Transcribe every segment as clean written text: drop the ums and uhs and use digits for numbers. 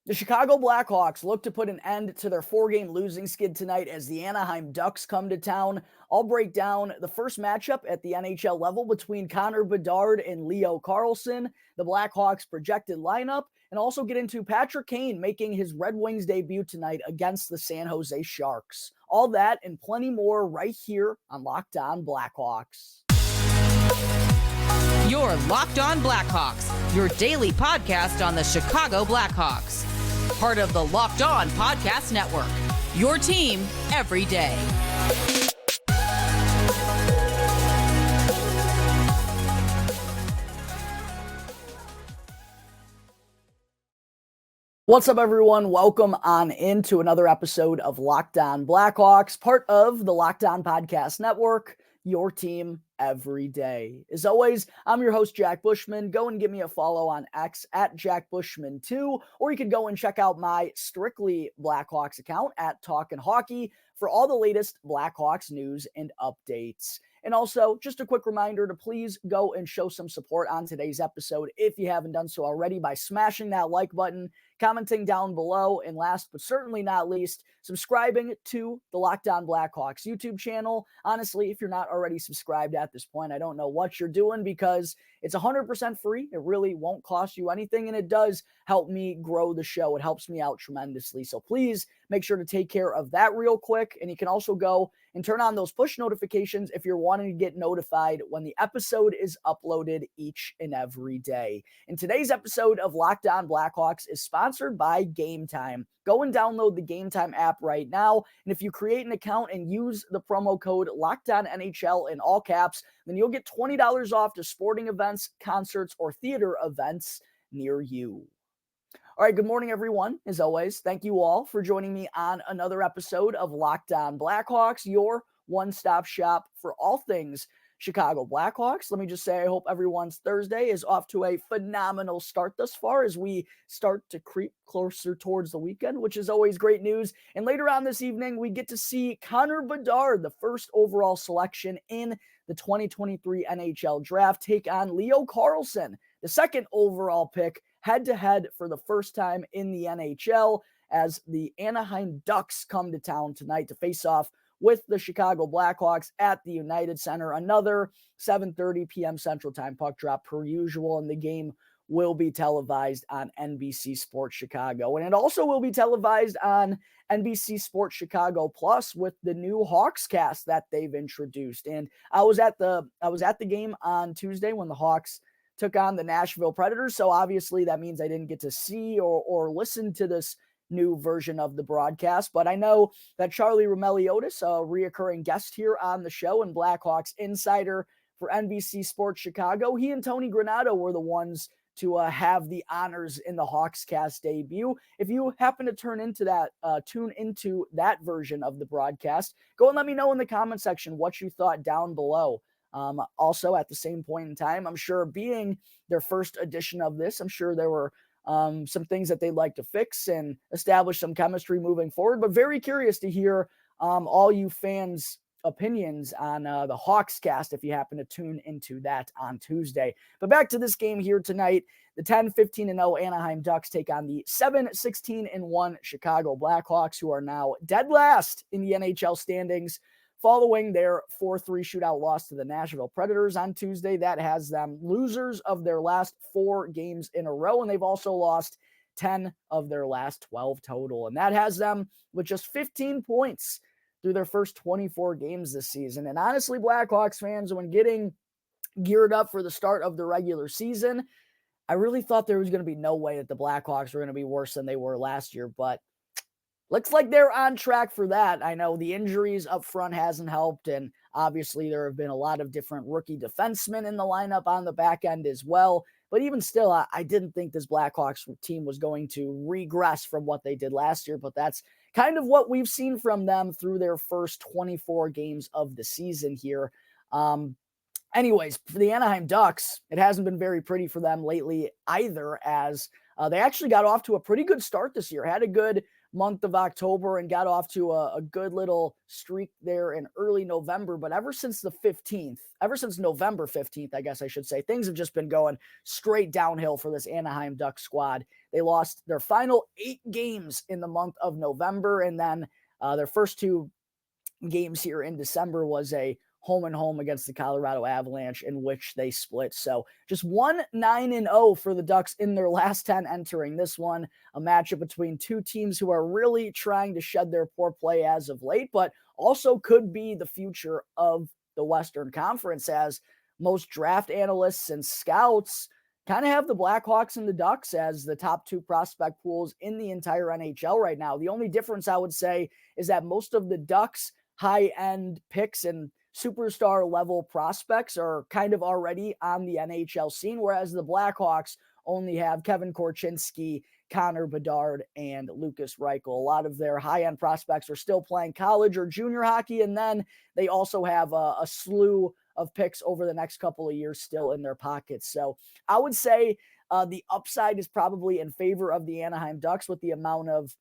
The Chicago Blackhawks look to put an end to their 4-game losing skid tonight as the Anaheim Ducks come to town. I'll break down the first matchup at the NHL level between Connor Bedard and Leo Carlsson, the Blackhawks' projected lineup, and also get into Patrick Kane making his Red Wings debut tonight against the San Jose Sharks. All that and plenty more right here on Locked On Blackhawks. You're Locked On Blackhawks, your daily podcast on the Chicago Blackhawks. Part of the Locked On Podcast Network, your team every day. What's up, everyone? Welcome on into another episode of Locked On Blackhawks, part of the Locked On Podcast Network, your team every day. As always, I'm your host, Jack Bushman. Go and give me a follow on X at JackBushman2, or you can go and check out my Strictly Blackhawks account at Talkin' Hockey for all the latest Blackhawks news and updates. And also, just a quick reminder to please go and show some support on today's episode if you haven't done so already by smashing that like button, commenting down below, and last but certainly not least, subscribing to the Locked On Blackhawks YouTube channel. Honestly, if you're not already subscribed at this point, I don't know what you're doing because it's 100% free. It really won't cost you anything, and it does help me grow the show. It helps me out tremendously. So please make sure to take care of that real quick, and you can also go and turn on those push notifications if you're wanting to get notified when the episode is uploaded each and every day. And today's episode of Locked On Blackhawks is sponsored by Game Time. Go and download the Game Time app right now. And if you create an account and use the promo code LOCKEDONNHL in all caps, then you'll get $20 off to sporting events, concerts, or theater events near you. All right, good morning, everyone. As always, thank you all for joining me on another episode of Locked On Blackhawks, your one-stop shop for all things Chicago Blackhawks. Let me just say I hope everyone's Thursday is off to a phenomenal start thus far as we start to creep closer towards the weekend, which is always great news. And later on this evening, we get to see Connor Bedard, the first overall selection in the 2023 NHL Draft, take on Leo Carlsson, the second overall pick, head-to-head for the first time in the NHL as the Anaheim Ducks come to town tonight to face off with the Chicago Blackhawks at the United Center. Another 7:30 p.m. Central Time puck drop per usual, and the game will be televised on NBC Sports Chicago. And it also will be televised on NBC Sports Chicago Plus with the new Hawks cast that they've introduced. And I was at the game on Tuesday when the Hawks took on the Nashville Predators. So obviously that means I didn't get to see or listen to this new version of the broadcast. But I know that Charlie Roumeliotis, a reoccurring guest here on the show and Blackhawks insider for NBC Sports Chicago, he and Tony Granato were the ones to have the honors in the Hawks cast debut. If you happen to tune into that version of the broadcast, go and let me know in the comment section what you thought down below. Also, at the same point in time, I'm sure being their first edition of this, I'm sure there were some things that they'd like to fix and establish some chemistry moving forward, but very curious to hear all you fans' opinions on the Hawks cast if you happen to tune into that on Tuesday. But back to this game here tonight, the 10-15-0 Anaheim Ducks take on the 7-16-1 Chicago Blackhawks, who are now dead last in the NHL standings, following their 4-3 shootout loss to the Nashville Predators on Tuesday. That has them losers of their last 4 games in a row, and they've also lost 10 of their last 12 total. And that has them with just 15 points through their first 24 games this season. And honestly, Blackhawks fans, when getting geared up for the start of the regular season, I really thought there was going to be no way that the Blackhawks were going to be worse than they were last year, but looks like they're on track for that. I know the injuries up front hasn't helped, and obviously there have been a lot of different rookie defensemen in the lineup on the back end as well. But even still, I didn't think this Blackhawks team was going to regress from what they did last year, but that's kind of what we've seen from them through their first 24 games of the season here. Anyways, for the Anaheim Ducks, it hasn't been very pretty for them lately either, as they actually got off to a pretty good start this year, had a good month of October and got off to a good little streak there in early November. But ever since November 15th, I guess I should say, things have just been going straight downhill for this Anaheim Ducks squad. They lost their final 8 games in the month of November, and then their first 2 games here in December was a home and home against the Colorado Avalanche, in which they split. So just 1-9-0 for the Ducks in their last 10 entering this one, a matchup between 2 teams who are really trying to shed their poor play as of late, but also could be the future of the Western Conference, as most draft analysts and scouts kind of have the Blackhawks and the Ducks as the top 2 prospect pools in the entire NHL right now. The only difference, I would say, is that most of the Ducks' high-end picks and superstar level prospects are kind of already on the NHL scene, whereas the Blackhawks only have Kevin Korchinski, Connor Bedard, and Lucas Reichel. A lot of their high-end prospects are still playing college or junior hockey, and then they also have a slew of picks over the next couple of years still in their pockets. So I would say the upside is probably in favor of the Anaheim Ducks with the amount of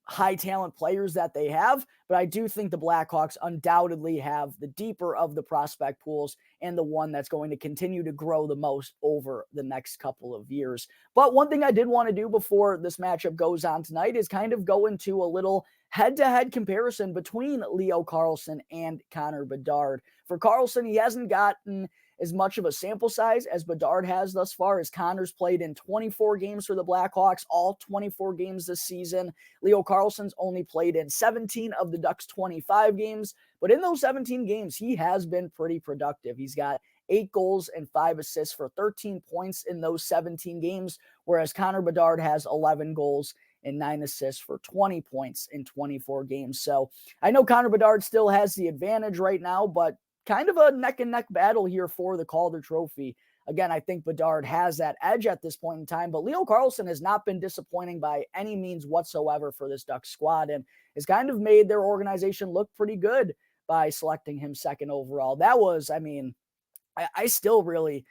high talent players that they have, but I do think the Blackhawks undoubtedly have the deeper of the prospect pools and the one that's going to continue to grow the most over the next couple of years. But one thing I did want to do before this matchup goes on tonight is kind of go into a little head-to-head comparison between Leo Carlsson and Connor Bedard. For Carlsson, he hasn't gotten as much of a sample size as Bedard has thus far, as Connor's played in 24 games for the Blackhawks, all 24 games this season. Leo Carlsson's only played in 17 of the Ducks' 25 games, but in those 17 games, he has been pretty productive. He's got 8 goals and 5 assists for 13 points in those 17 games, whereas Connor Bedard has 11 goals and 9 assists for 20 points in 24 games. So I know Connor Bedard still has the advantage right now, but kind of a neck-and-neck battle here for the Calder Trophy. Again, I think Bedard has that edge at this point in time, but Leo Carlsson has not been disappointing by any means whatsoever for this Ducks squad, and has kind of made their organization look pretty good by selecting him second overall. That was, I still really,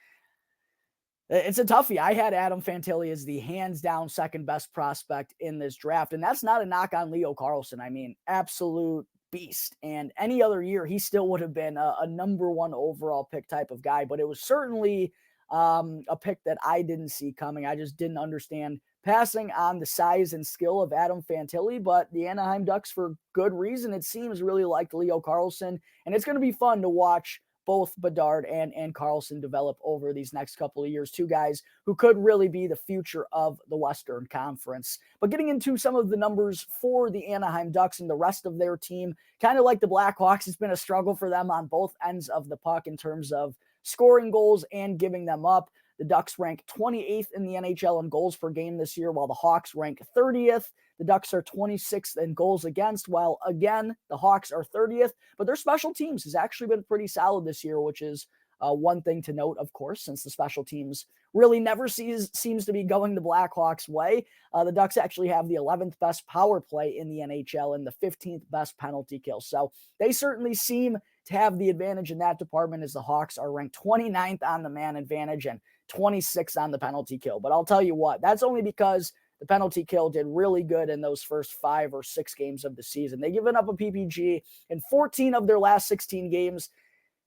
it's a toughie. I had Adam Fantilli as the hands-down second best prospect in this draft, and that's not a knock on Leo Carlsson. Absolute beast. And any other year, he still would have been a number 1 overall pick type of guy, but it was certainly a pick that I didn't see coming. I just didn't understand passing on the size and skill of Adam Fantilli, but the Anaheim Ducks, for good reason, it seems, really liked Leo Carlsson, and it's going to be fun to watch both Bedard and Carlsson develop over these next couple of years. 2 guys who could really be the future of the Western Conference. But getting into some of the numbers for the Anaheim Ducks and the rest of their team, kind of like the Blackhawks, it's been a struggle for them on both ends of the puck in terms of scoring goals and giving them up. The Ducks rank 28th in the NHL in goals per game this year, while the Hawks rank 30th. The Ducks are 26th in goals against, while, again, the Hawks are 30th. But their special teams has actually been pretty solid this year, which is one thing to note, of course, since the special teams really never seems to be going the Blackhawks' way. The Ducks actually have the 11th best power play in the NHL and the 15th best penalty kill. So they certainly seem to have the advantage in that department, as the Hawks are ranked 29th on the man advantage and 26th on the penalty kill. But I'll tell you what, that's only because the penalty kill did really good in those first 5 or 6 games of the season. They've given up a PPG in 14 of their last 16 games.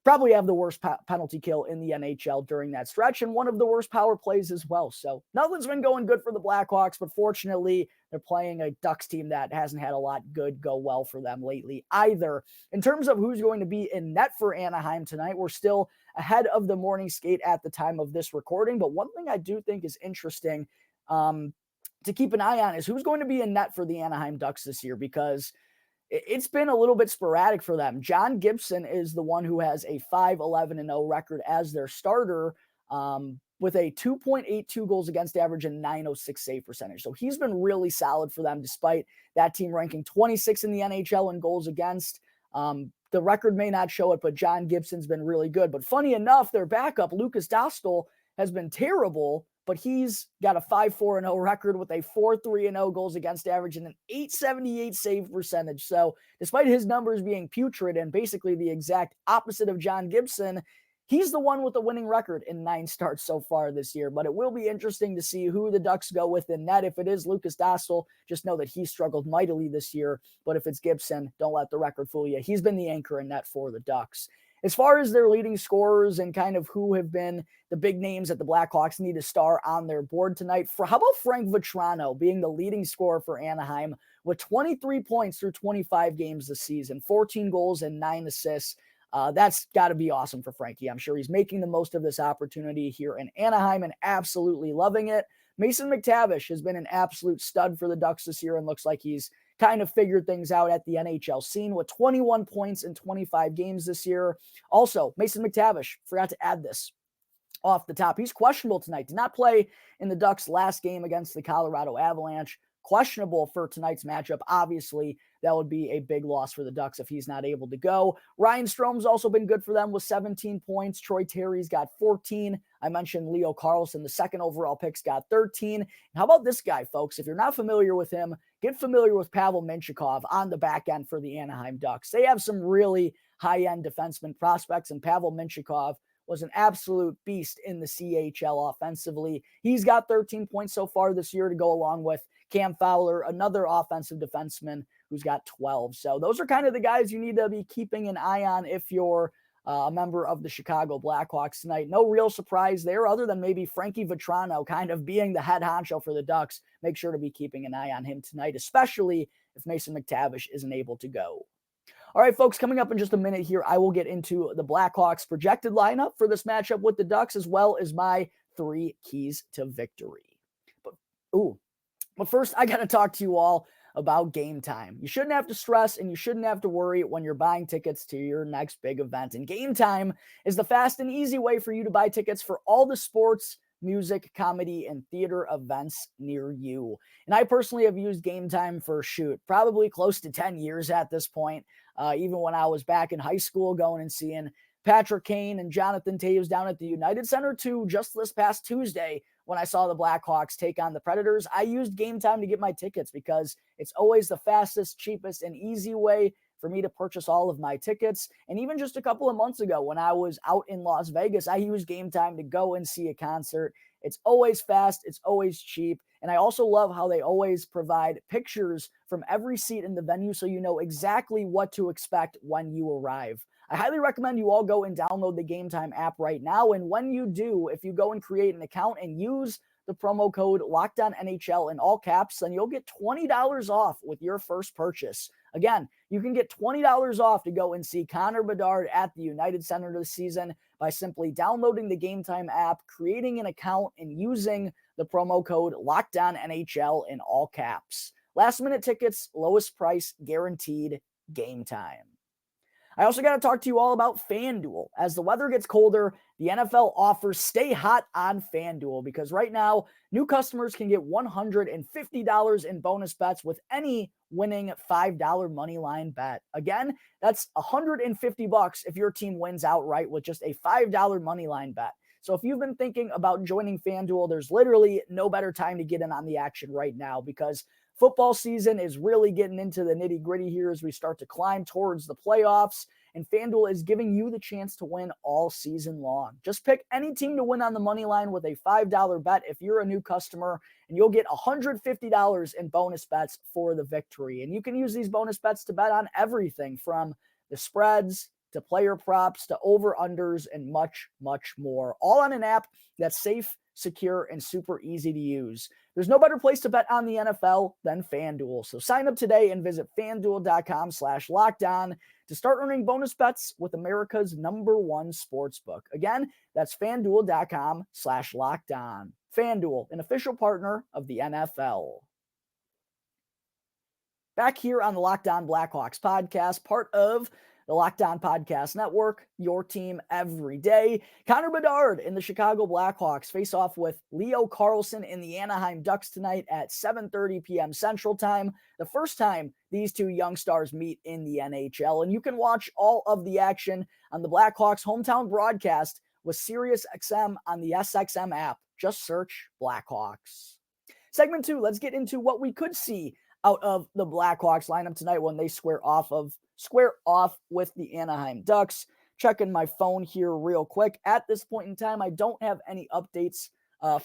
Probably have the worst penalty kill in the NHL during that stretch, and one of the worst power plays as well. So nothing's been going good for the Blackhawks, but fortunately, they're playing a Ducks team that hasn't had a lot good go well for them lately either. In terms of who's going to be in net for Anaheim tonight, we're still ahead of the morning skate at the time of this recording, but one thing I do think is interesting to keep an eye on is who's going to be in net for the Anaheim Ducks this year, because it's been a little bit sporadic for them. John Gibson is the one who has a 5-11-0 record as their starter, with a 2.82 goals against average and 906 save percentage. So he's been really solid for them, despite that team ranking 26 in the NHL in goals against. The record may not show it, but John Gibson's been really good. But funny enough, their backup, Lucas Dostal, has been terrible, but he's got a 5-4-0 record with a 4-3-0 goals against average and an 878 save percentage. So despite his numbers being putrid and basically the exact opposite of John Gibson, he's the one with the winning record in 9 starts so far this year. But it will be interesting to see who the Ducks go with in net. If it is Lucas Dostal, just know that he struggled mightily this year. But if it's Gibson, don't let the record fool you. He's been the anchor in net for the Ducks. As far as their leading scorers and kind of who have been the big names that the Blackhawks need to star on their board tonight, how about Frank Vatrano being the leading scorer for Anaheim with 23 points through 25 games this season, 14 goals and 9 assists. That's got to be awesome for Frankie. I'm sure he's making the most of this opportunity here in Anaheim and absolutely loving it. Mason McTavish has been an absolute stud for the Ducks this year and looks like he's kind of figured things out at the NHL scene with 21 points in 25 games this year. Also, Mason McTavish, forgot to add this off the top. He's questionable tonight. Did not play in the Ducks' last game against the Colorado Avalanche. Questionable for tonight's matchup. Obviously, that would be a big loss for the Ducks if he's not able to go. Ryan Strome's also been good for them with 17 points. Troy Terry's got 14. I mentioned Leo Carlsson, the second overall pick's got 13. And how about this guy, folks? If you're not familiar with him, get familiar with Pavel Mintyukov on the back end for the Anaheim Ducks. They have some really high-end defenseman prospects, and Pavel Mintyukov was an absolute beast in the CHL offensively. He's got 13 points so far this year to go along with Cam Fowler, another offensive defenseman who's got 12. So those are kind of the guys you need to be keeping an eye on if you're a member of the Chicago Blackhawks tonight. No real surprise there other than maybe Frankie Vatrano kind of being the head honcho for the Ducks. Make sure to be keeping an eye on him tonight, especially if Mason McTavish isn't able to go. All right, folks, coming up in just a minute here, I will get into the Blackhawks projected lineup for this matchup with the Ducks, as well as my 3 keys to victory. But first, I got to talk to you all about Game Time. You shouldn't have to stress and you shouldn't have to worry when you're buying tickets to your next big event. And Game Time is the fast and easy way for you to buy tickets for all the sports, music, comedy, and theater events near you. And I personally have used Game Time for, probably close to 10 years at this point. Even when I was back in high school going and seeing Patrick Kane and Jonathan Taves down at the United Center too, just this past Tuesday when I saw the Blackhawks take on the Predators. I used Game Time to get my tickets because it's always the fastest, cheapest, and easy way for me to purchase all of my tickets. And even just a couple of months ago when I was out in Las Vegas, I used Game Time to go and see a concert. It's always fast. It's always cheap. And I also love how they always provide pictures from every seat in the venue so you know exactly what to expect when you arrive. I highly recommend you all go and download the Game Time app right now. And when you do, if you go and create an account and use the promo code LOCKEDONNHL in all caps, then you'll get $20 off with your first purchase. Again, you can get $20 off to go and see Connor Bedard at the United Center this season by simply downloading the Game Time app, creating an account, and using the promo code LOCKEDONNHL in all caps. Last minute tickets, lowest price guaranteed. Game Time. I also got to talk to you all about FanDuel. As the weather gets colder, the NFL offers stay hot on FanDuel because right now, new customers can get $150 in bonus bets with any winning $5 money line bet. Again, that's $150 if your team wins outright with just a $5 money line bet. So if you've been thinking about joining FanDuel, there's literally no better time to get in on the action right now because football season is really getting into the nitty-gritty here as we start to climb towards the playoffs, and FanDuel is giving you the chance to win all season long. Just pick any team to win on the money line with a $5 bet if you're a new customer, and you'll get $150 in bonus bets for the victory. And you can use these bonus bets to bet on everything from the spreads to player props to over-unders and much, much more, all on an app that's safe, secure, and super easy to use. There's no better place to bet on the NFL than FanDuel. So sign up today and visit FanDuel.com/lockedon to start earning bonus bets with America's #1 sportsbook. Again, that's FanDuel.com/lockedon. FanDuel, an official partner of the NFL. Back here on the Locked On Blackhawks podcast, part of the Locked On Podcast Network, your team every day. Connor Bedard and the Chicago Blackhawks face off with Leo Carlsson in the Anaheim Ducks tonight at 7:30 p.m. Central Time. The first time these two young stars meet in the NHL. And you can watch all of the action on the Blackhawks hometown broadcast with SiriusXM on the SXM app. Just search Blackhawks. Segment 2, let's get into what we could see out of the Blackhawks lineup tonight when they square off with the Anaheim Ducks. Checking my phone here real quick. At this point in time, I don't have any updates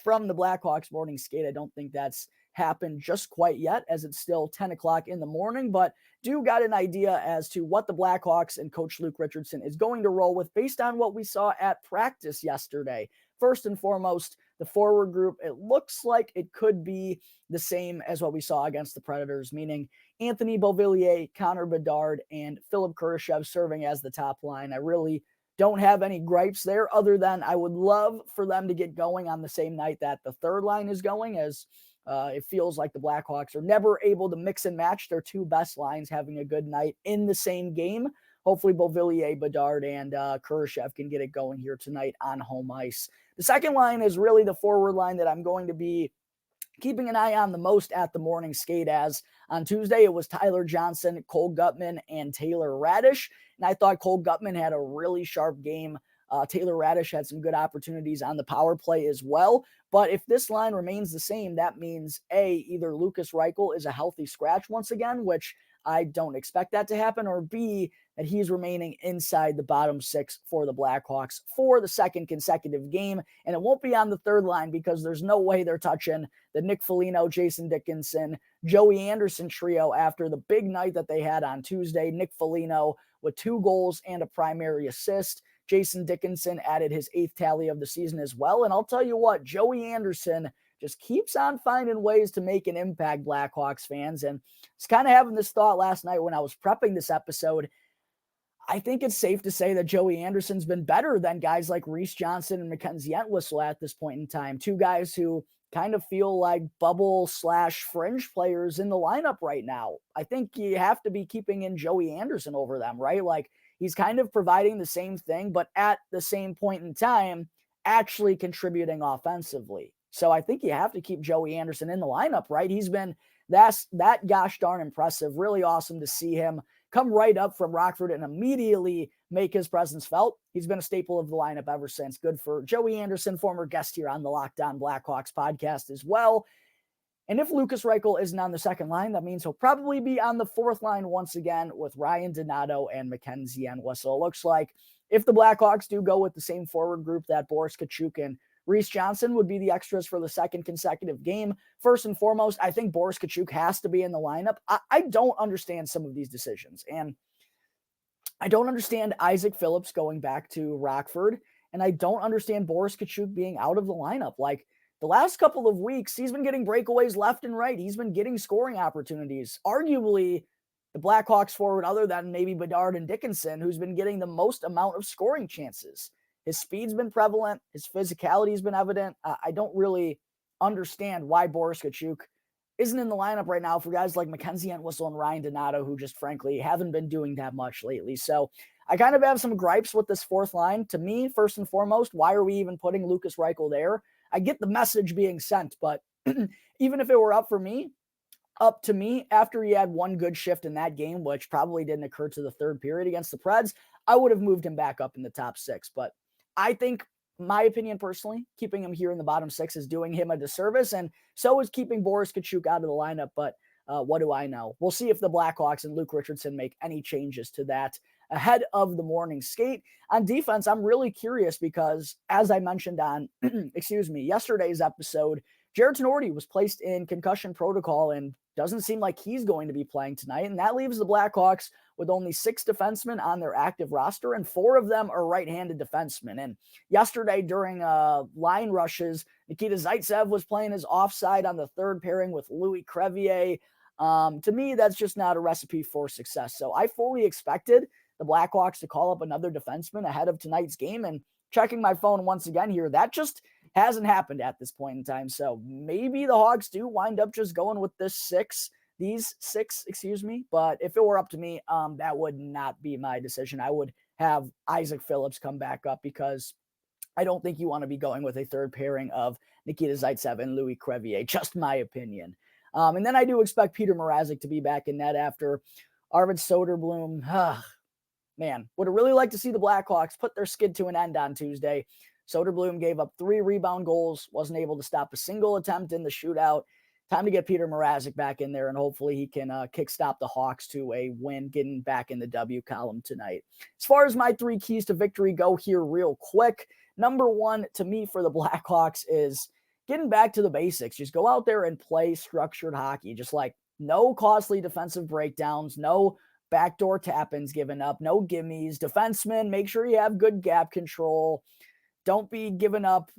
from the Blackhawks morning skate. I don't think that's happened just quite yet, as it's still 10 o'clock in the morning, but do got an idea as to what the Blackhawks and Coach Luke Richardson is going to roll with based on what we saw at practice yesterday. First and foremost, the forward group, it looks like it could be the same as what we saw against the Predators, meaning Anthony Beauvillier, Connor Bedard, and Philipp Kurashev serving as the top line. I really don't have any gripes there other than I would love for them to get going on the same night that the third line is going, as it feels like the Blackhawks are never able to mix and match their two best lines having a good night in the same game. Hopefully Beauvillier, Bedard, and Kurashev can get it going here tonight on home ice. The second line is really the forward line that I'm going to be keeping an eye on the most at the morning skate, as on Tuesday it was Tyler Johnson, Cole Gutman, and Taylor Radish. And I thought Cole Gutman had a really sharp game. Taylor Radish had some good opportunities on the power play as well. But if this line remains the same, that means A, either Lucas Reichel is a healthy scratch once again, which I don't expect that to happen, or B, that he's remaining inside the bottom six for the Blackhawks for the second consecutive game. And it won't be on the third line because there's no way they're touching the Nick Foligno, Jason Dickinson, Joey Anderson trio after the big night that they had on Tuesday. Nick Foligno with 2 goals and a primary assist. Jason Dickinson added his 8th tally of the season as well. And I'll tell you what, Joey Anderson just keeps on finding ways to make an impact, Blackhawks fans. And I was kind of having this thought last night when I was prepping this episode. I think it's safe to say that Joey Anderson's been better than guys like Reese Johnson and Mackenzie Entwistle at this point in time. 2 guys who kind of feel like bubble/fringe players in the lineup right now. I think you have to be keeping in Joey Anderson over them, right? Like, he's kind of providing the same thing, but at the same point in time, actually contributing offensively. So I think you have to keep Joey Anderson in the lineup, right? He's been that gosh darn impressive. Really awesome to see him come right up from Rockford and immediately make his presence felt. He's been a staple of the lineup ever since. Good for Joey Anderson, former guest here on the Locked On Blackhawks podcast as well. And if Lucas Reichel isn't on the second line, that means he'll probably be on the fourth line once again with Ryan Donato and Mackenzie Entwistle. It looks like if the Blackhawks do go with the same forward group, that Boris Katchouk and Reese Johnson would be the extras for the second consecutive game. First and foremost, I think Boris Katchouk has to be in the lineup. I don't understand some of these decisions. And I don't understand Isaac Phillips going back to Rockford. And I don't understand Boris Katchouk being out of the lineup. Like, the last couple of weeks, he's been getting breakaways left and right. He's been getting scoring opportunities. Arguably, the Blackhawks forward, other than maybe Bedard and Dickinson, who's been getting the most amount of scoring chances. His speed's been prevalent. His physicality's been evident. I don't really understand why Boris Katchouk isn't in the lineup right now for guys like Mackenzie Entwistle and Ryan Donato, who just frankly haven't been doing that much lately. So I kind of have some gripes with this fourth line. To me, first and foremost, why are we even putting Lucas Reichel there? I get the message being sent, but even if it were up to me, after he had one good shift in that game, which probably didn't occur to the third period against the Preds, I would have moved him back up in the top 6. But I think, my opinion personally, keeping him here in the bottom 6 is doing him a disservice, and so is keeping Boris Katchouk out of the lineup. But what do I know? We'll see if the Blackhawks and Luke Richardson make any changes to that ahead of the morning skate. On defense, I'm really curious because, as I mentioned on, yesterday's episode, Jared Tenorti was placed in concussion protocol and doesn't seem like he's going to be playing tonight. And that leaves the Blackhawks with only 6 defensemen on their active roster, and 4 of them are right-handed defensemen. And yesterday during line rushes, Nikita Zaitsev was playing his offside on the third pairing with Louis Crevier. To me, that's just not a recipe for success. So I fully expected the Blackhawks to call up another defenseman ahead of tonight's game, and checking my phone once again here, that just hasn't happened at this point in time. So maybe the Hawks do wind up just going with these six, but if it were up to me, that would not be my decision. I would have Isaac Phillips come back up because I don't think you want to be going with a third pairing of Nikita Zaitsev and Louis Crevier, just my opinion. And then I do expect Peter Mrazek to be back in net after Arvid Soderblom. Man, would have really liked to see the Blackhawks put their skid to an end on Tuesday. Soderblom gave up 3 rebound goals, wasn't able to stop a single attempt in the shootout. Time to get Peter Mrazek back in there, and hopefully he can kickstop the Hawks to a win, getting back in the W column tonight. As far as my 3 keys to victory go here real quick, number 1 to me for the Blackhawks is getting back to the basics. Just go out there and play structured hockey. Just like no costly defensive breakdowns, no backdoor tap-ins given up, no gimmies. Defensemen, make sure you have good gap control. Don't be giving up,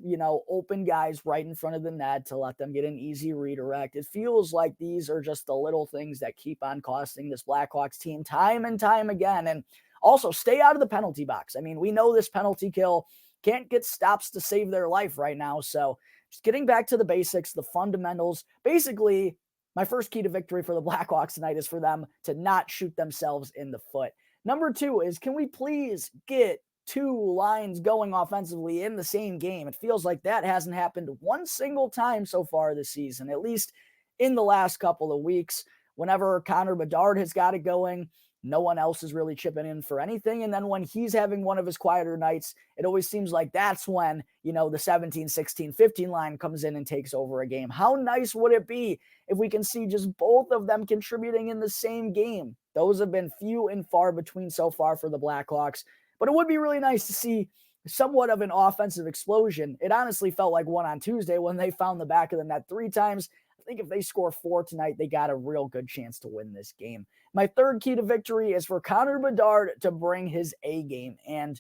open guys right in front of the net to let them get an easy redirect. It feels like these are just the little things that keep on costing this Blackhawks team time and time again. And also stay out of the penalty box. I mean, we know this penalty kill can't get stops to save their life right now. So just getting back to the basics, the fundamentals. Basically, my first key to victory for the Blackhawks tonight is for them to not shoot themselves in the foot. Number 2 is, can we please get 2 lines going offensively in the same game? It feels like that hasn't happened one single time so far this season, at least in the last couple of weeks. Whenever Connor Bedard has got it going, no one else is really chipping in for anything. And then when he's having one of his quieter nights, it always seems like that's when, the 17, 16, 15 line comes in and takes over a game. How nice would it be if we can see just both of them contributing in the same game? Those have been few and far between so far for the Blackhawks, but it would be really nice to see somewhat of an offensive explosion. It honestly felt like one on Tuesday when they found the back of the net 3 times. I think if they score 4 tonight, they got a real good chance to win this game. My third key to victory is for Connor Bedard to bring his A game. And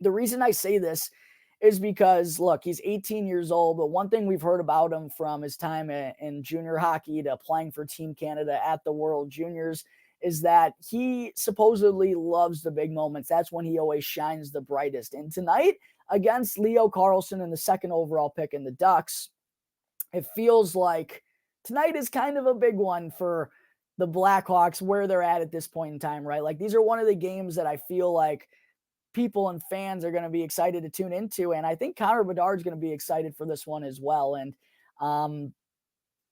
the reason I say this is because, look, he's 18 years old, but one thing we've heard about him from his time in junior hockey to playing for Team Canada at the World Juniors is that he supposedly loves the big moments. That's when he always shines the brightest. And tonight, against Leo Carlsson and the 2nd overall pick in the Ducks, it feels like tonight is kind of a big one for the Blackhawks where they're at this point in time, right? Like, these are one of the games that I feel like people and fans are going to be excited to tune into. And I think Connor Bedard is going to be excited for this one as well. And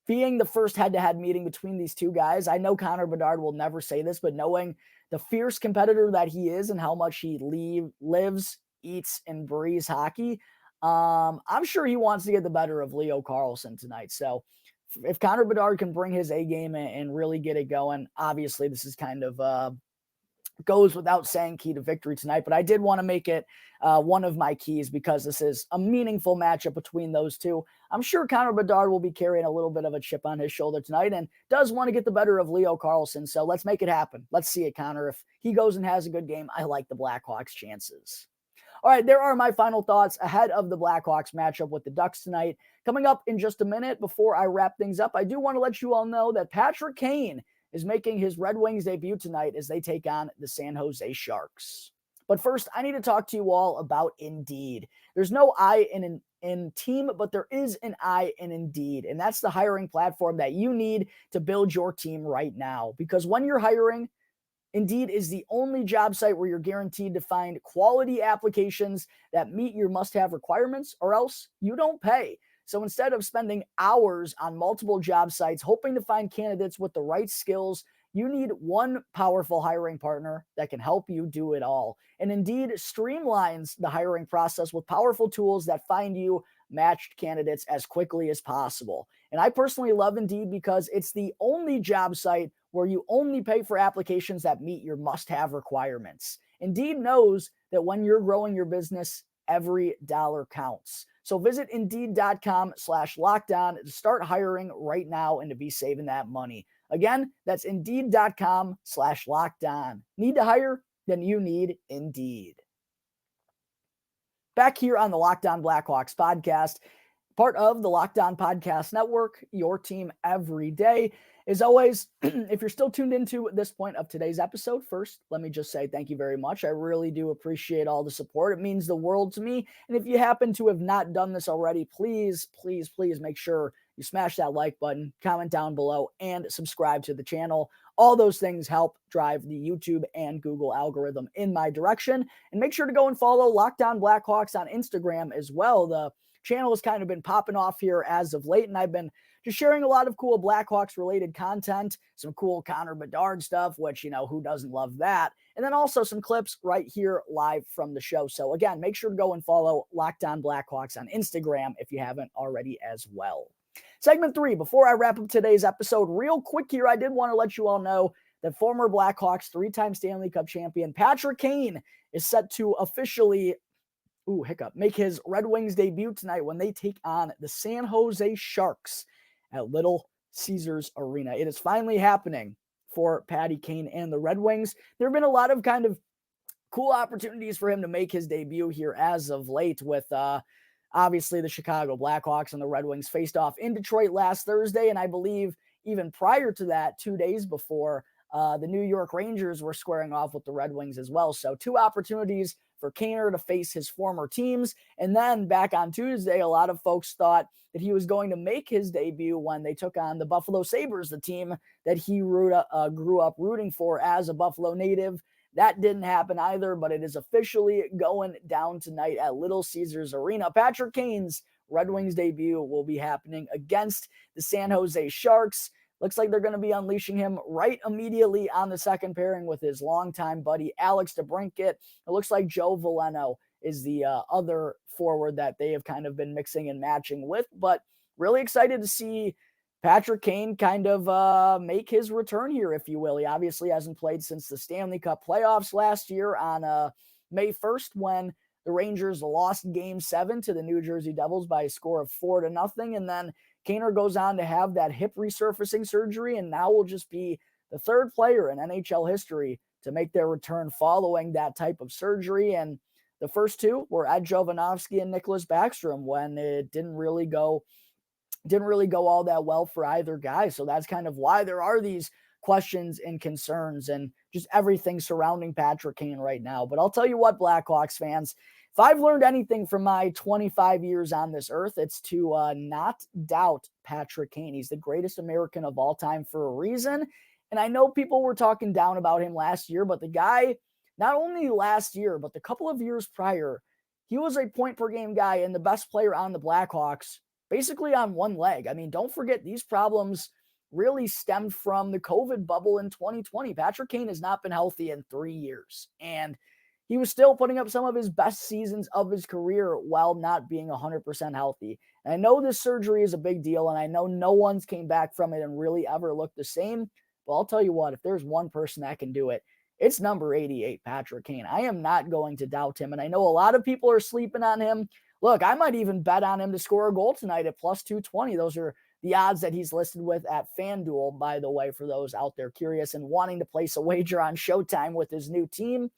being the first head-to-head meeting between these two guys, I know Connor Bedard will never say this, but knowing the fierce competitor that he is and how much he lives, eats, and breathes hockey, I'm sure he wants to get the better of Leo Carlsson tonight. So if Connor Bedard can bring his A game and really get it going, obviously this is kind of goes without saying key to victory tonight, but I did want to make it one of my keys because this is a meaningful matchup between those two. I'm sure Connor Bedard will be carrying a little bit of a chip on his shoulder tonight and does want to get the better of Leo Carlsson. So let's make it happen. Let's see it, Connor. If he goes and has a good game, I like the Blackhawks' chances. All right, there are my final thoughts ahead of the Blackhawks matchup with the Ducks tonight. Coming up in just a minute before I wrap things up, I do want to let you all know that Patrick Kane is making his Red Wings debut tonight as they take on the San Jose Sharks. But first, I need to talk to you all about Indeed. There's no I in team, but there is an I in Indeed, and that's the hiring platform that you need to build your team right now. Because when you're hiring, Indeed is the only job site where you're guaranteed to find quality applications that meet your must-have requirements, or else you don't pay. So instead of spending hours on multiple job sites hoping to find candidates with the right skills, you need one powerful hiring partner that can help you do it all. And Indeed streamlines the hiring process with powerful tools that find you matched candidates as quickly as possible. And I personally love Indeed because it's the only job site where you only pay for applications that meet your must-have requirements. Indeed knows that when you're growing your business, every dollar counts. So visit Indeed.com/lockedon to start hiring right now and to be saving that money. Again, that's Indeed.com/lockedon. Need to hire? Then you need Indeed. Back here on the Locked On Blackhawks podcast, part of the Locked On Podcast Network, your team every day. As always, if you're still tuned into this point of today's episode, first, let me just say thank you very much. I really do appreciate all the support. It means the world to me. And if you happen to have not done this already, please, please, please make sure you smash that like button, comment down below, and subscribe to the channel. All those things help drive the YouTube and Google algorithm in my direction. And make sure to go and follow Locked On Blackhawks on Instagram as well. The channel has kind of been popping off here as of late, and I've been just sharing a lot of cool Blackhawks related content, some cool Connor Bedard stuff, which, who doesn't love that? And then also some clips right here live from the show. So again, make sure to go and follow Locked On Blackhawks on Instagram if you haven't already as well. Segment 3, before I wrap up today's episode, real quick here, I did want to let you all know that former Blackhawks 3-time Stanley Cup champion Patrick Kane is set to officially make his Red Wings debut tonight when they take on the San Jose Sharks at Little Caesars Arena. It is finally happening for Patty Kane and the Red Wings. There have been a lot of kind of cool opportunities for him to make his debut here as of late with obviously the Chicago Blackhawks and the Red Wings faced off in Detroit last Thursday. And I believe even prior to that, 2 days before, the New York Rangers were squaring off with the Red Wings as well. So 2 opportunities for Kaner to face his former teams. And then back on Tuesday, a lot of folks thought that he was going to make his debut when they took on the Buffalo Sabres, the team that he grew up rooting for as a Buffalo native. That didn't happen either, but it is officially going down tonight at Little Caesars Arena. Patrick Kane's Red Wings debut will be happening against the San Jose Sharks. Looks like they're going to be unleashing him right immediately on the second pairing with his longtime buddy, Alex DeBrincat. It looks like Joe Veleno is the other forward that they have kind of been mixing and matching with, but really excited to see Patrick Kane kind of make his return here, if you will. He obviously hasn't played since the Stanley Cup playoffs last year on May 1st when the Rangers lost Game 7 to the New Jersey Devils by a score of 4-0. And then Kaner goes on to have that hip resurfacing surgery and now will just be the 3rd player in NHL history to make their return following that type of surgery. And the first 2 were Ed Jovanovski and Nicholas Backstrom when it didn't really go all that well for either guy. So that's kind of why there are these questions and concerns and just everything surrounding Patrick Kane right now. But I'll tell you what, Blackhawks fans, if I've learned anything from my 25 years on this earth, it's to not doubt Patrick Kane. He's the greatest American of all time for a reason. And I know people were talking down about him last year, but the guy, not only last year, but the couple of years prior, he was a point per game guy and the best player on the Blackhawks basically on one leg. I mean, don't forget these problems really stemmed from the COVID bubble in 2020. Patrick Kane has not been healthy in 3 years, and he was still putting up some of his best seasons of his career while not being 100% healthy. And I know this surgery is a big deal, and I know no one's came back from it and really ever looked the same. But I'll tell you what, if there's one person that can do it, it's number 88, Patrick Kane. I am not going to doubt him, and I know a lot of people are sleeping on him. Look, I might even bet on him to score a goal tonight at plus 220. Those are the odds that he's listed with at FanDuel, by the way, for those out there curious and wanting to place a wager on Showtime with his new team.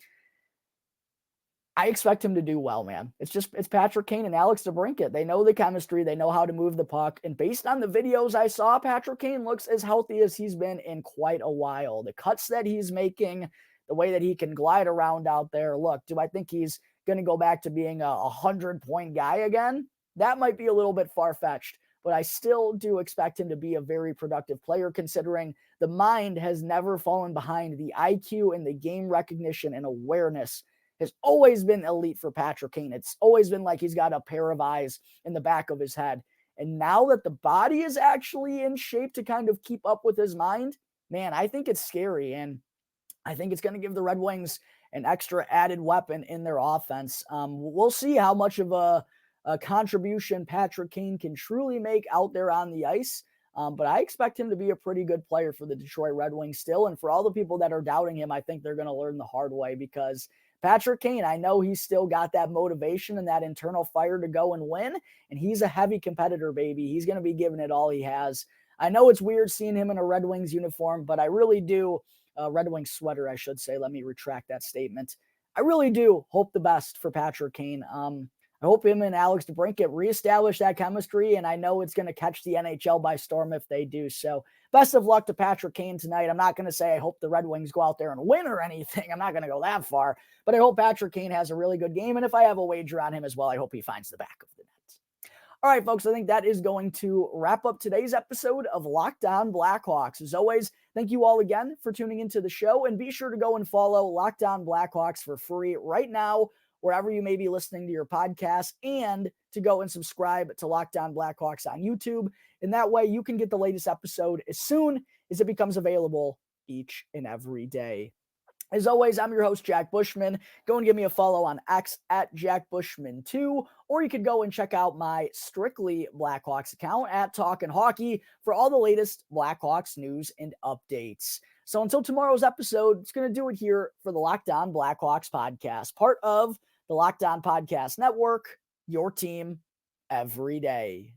I expect him to do well, man. It's Patrick Kane and Alex DeBrincat. They know the chemistry. They know how to move the puck. And based on the videos I saw, Patrick Kane looks as healthy as he's been in quite a while. The cuts that he's making, the way that he can glide around out there. Look, do I think he's going to go back to being a 100-point guy again? That might be a little bit far-fetched, but I still do expect him to be a very productive player considering the mind has never fallen behind. The IQ and the game recognition and awareness has always been elite for Patrick Kane. It's always been like he's got a pair of eyes in the back of his head. And now that the body is actually in shape to kind of keep up with his mind, man, I think it's scary. And I think it's going to give the Red Wings an extra added weapon in their offense. We'll see how much of a contribution Patrick Kane can truly make out there on the ice. But I expect him to be a pretty good player for the Detroit Red Wings still. And for all the people that are doubting him, I think they're going to learn the hard way because Patrick Kane, I know he's still got that motivation and that internal fire to go and win. And he's a heavy competitor, baby. He's going to be giving it all he has. I know it's weird seeing him in a Red Wings uniform, but I really do. Red Wings sweater, I should say. Let me retract that statement. I really do hope the best for Patrick Kane. I hope him and Alex DeBrincat reestablish that chemistry, and I know it's going to catch the NHL by storm if they do. So best of luck to Patrick Kane tonight. I'm not going to say I hope the Red Wings go out there and win or anything. I'm not going to go that far, but I hope Patrick Kane has a really good game, and if I have a wager on him as well, I hope he finds the back of the net. All right, folks, I think that is going to wrap up today's episode of Locked On Blackhawks. As always, thank you all again for tuning into the show, and be sure to go and follow Locked On Blackhawks for free right now, wherever you may be listening to your podcast, and to go and subscribe to Locked On Blackhawks on YouTube. And that way you can get the latest episode as soon as it becomes available each and every day. As always, I'm your host, Jack Bushman. Go and give me a follow on X at JackBushman2, or you could go and check out my Strictly Blackhawks account at Talkin' Hockey for all the latest Blackhawks news and updates. So until tomorrow's episode, it's going to do it here for the Locked On Blackhawks podcast, part of the Locked On Podcast Network, your team every day.